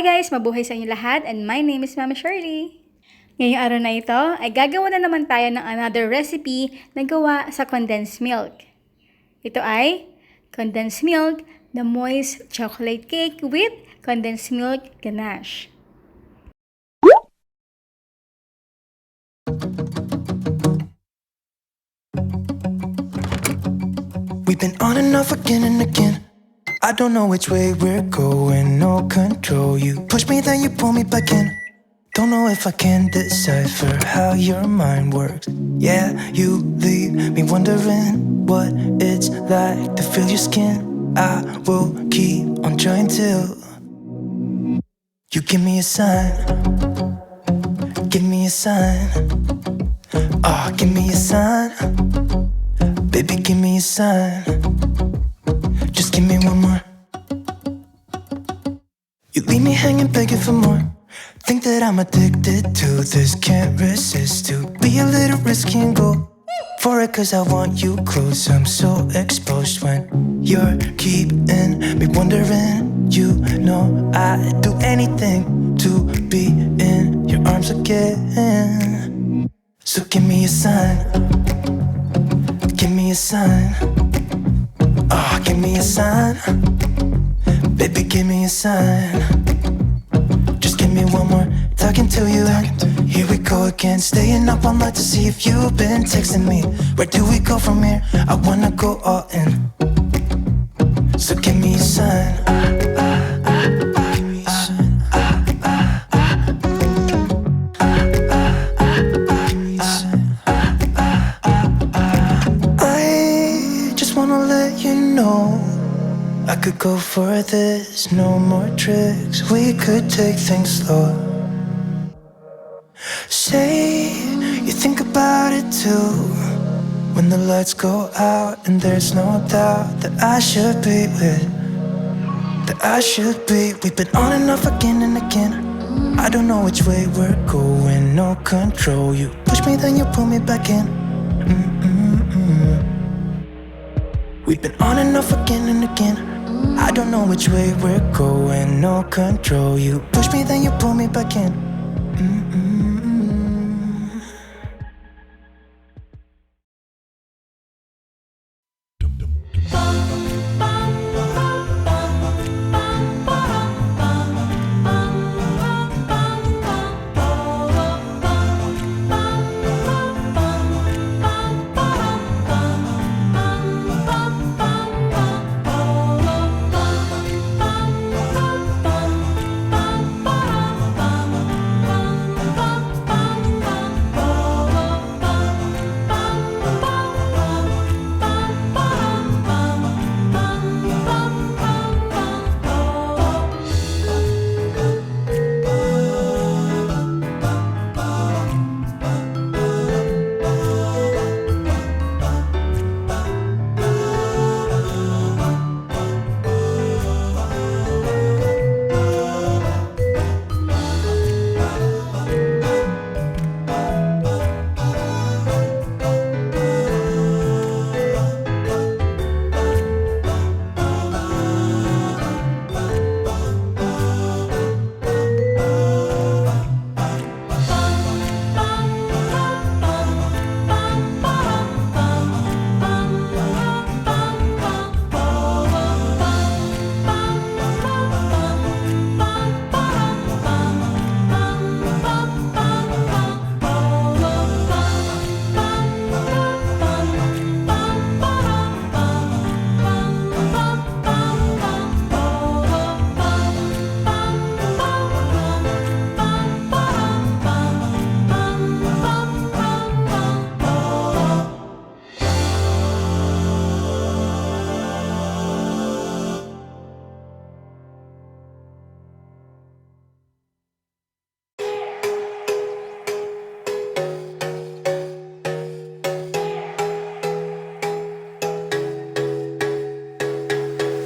Hi guys! Mabuhay sa inyo lahat and my name is Mama Shirley. Ngayong araw na ito ay gagawa na naman tayo ng another recipe na gawa sa condensed milk. Ito ay condensed milk na moist chocolate cake with condensed milk ganache. We've been on and off again and again. I don't know which way we're going, no control. You push me, then you pull me back in. Don't know if I can decipher how your mind works. Yeah, you leave me wondering what it's like to feel your skin. I will keep on trying till you give me a sign. Give me a sign. Oh, give me a sign. Baby, give me a sign. Just give me one more. You leave me hanging, begging for more. Think that I'm addicted to this, can't resist to be a little risky and go for it, cause I want you close. I'm so exposed when you're keeping me wondering. You know I'd do anything to be in your arms again. So give me a sign. Give me a sign. Oh, give me a sign. Baby, give me a sign. Just give me one more. Talking to you and here we go again. Staying up all night to see if you've been texting me. Where do we go from here? I wanna go all in. So give me a sign. Give me a sign. I just wanna let you know I could go for this, no more tricks. We could take things slow. Say you think about it too. When the lights go out and there's no doubt that I should be with, that I should be. We've been on and off again and again. I don't know which way we're going, no control. You push me, then you pull me back in. We've been on and off again and again. I don't know which way we're going, no control. You push me, then you pull me back in.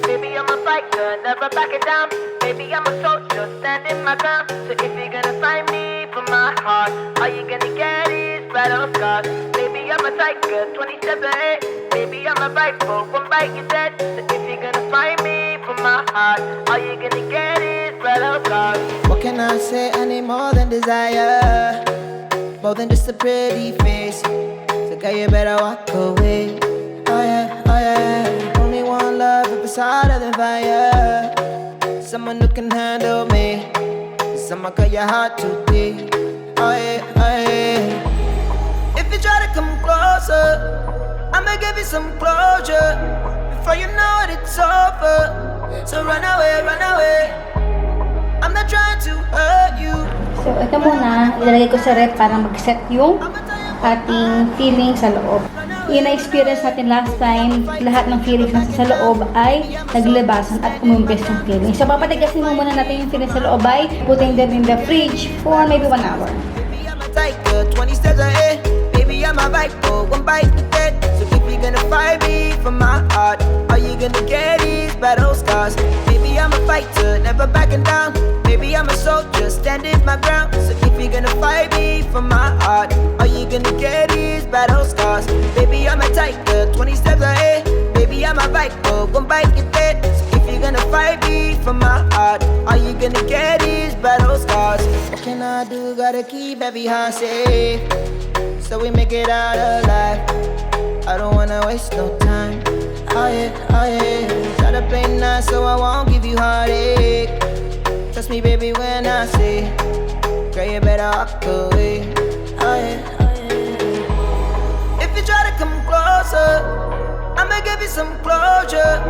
Baby, I'm a fighter, never backing down. Baby, I'm a soldier, standing my ground. So if you're gonna find me for my heart, all you're gonna get is battle scars. Baby, I'm a tiger, 27. Baby, I'm a rifle, one bite you're dead. So if you're gonna find me from my heart, all you're gonna get is red scars. What can I say? I need more than desire, more than just a pretty face. So girl, you better walk away. Oh yeah, oh yeah. Only one love if it's hotter than fire. Someone who can handle me. Someone cut your heart too deep. Oh yeah, oh yeah. If you try to come closer, I'ma give you some closure. Before you know it, it's over. So run away, run away. I'm not trying to hurt you. So, ito muna, ilalagay ko sa rep para mag-set yung ating feelings sa loob. Yung na-experience natin last time, lahat ng feelings natin sa loob ay naglibasan at umumpis yung feelings. So, papatigasin mo muna natin yung feelings sa loob by putting them in the fridge for maybe 1 hour. Baby, I'm a tiger, 20 steps ahead. Baby, I'm a rifle, one bite to dead. So if you're gonna fight me from my heart, all you gonna get is battle scars. Baby, I'm a fighter, never backing down. Baby, I'm a soldier, standing my ground. So if you're gonna fight me from my heart, all you gonna get is battle scars. Baby, I'm a tiger, 20 steps ahead. Baby, I'm a rifle, one bite you dead. So if you're gonna fight me from my heart, all you gonna get is battle scars. What can I do? Gotta keep every heart safe, so we make it out alive. I don't wanna waste no time. Oh yeah, oh yeah. Try to play nice so I won't give you heartache. Trust me, baby, when I say, girl, you better walk away. Oh yeah, oh yeah. If you try to come closer, I'ma give you some closure.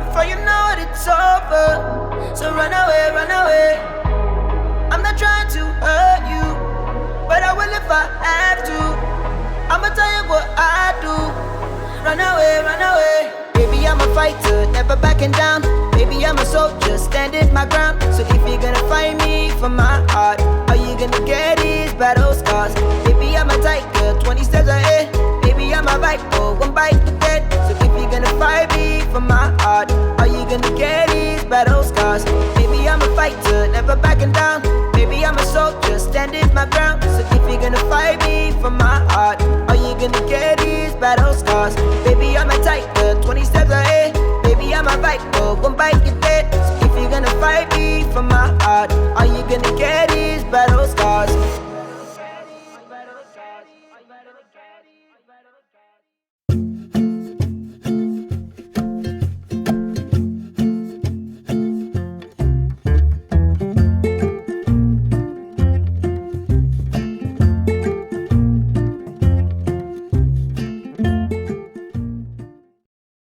Before you know it, it's over. So run away, run away. I'm not trying to hurt you, but I will if I have to. I'ma tell you what I do. Run away, run away. Baby, I'm a fighter, never backing down. Baby, I'm a soldier, standing my ground. So if you're gonna fight me from my heart, all you gonna get is battle scars. Baby, I'm a tiger, 20 steps ahead. Baby, I'm a rifle, one bite to dead. So if you're gonna fight me from my heart, all you gonna get is battle scars. Baby, I'm a fighter, never backing down. Baby, I'm a soldier, standing my ground. So if you're gonna fight me from my heart, all you gonna get is battle scars. Baby, I'm a tiger, 20 steps ahead. Baby, I'm a rifle, one bite you dead. So if you're gonna fight me from my heart, all you gonna get is battle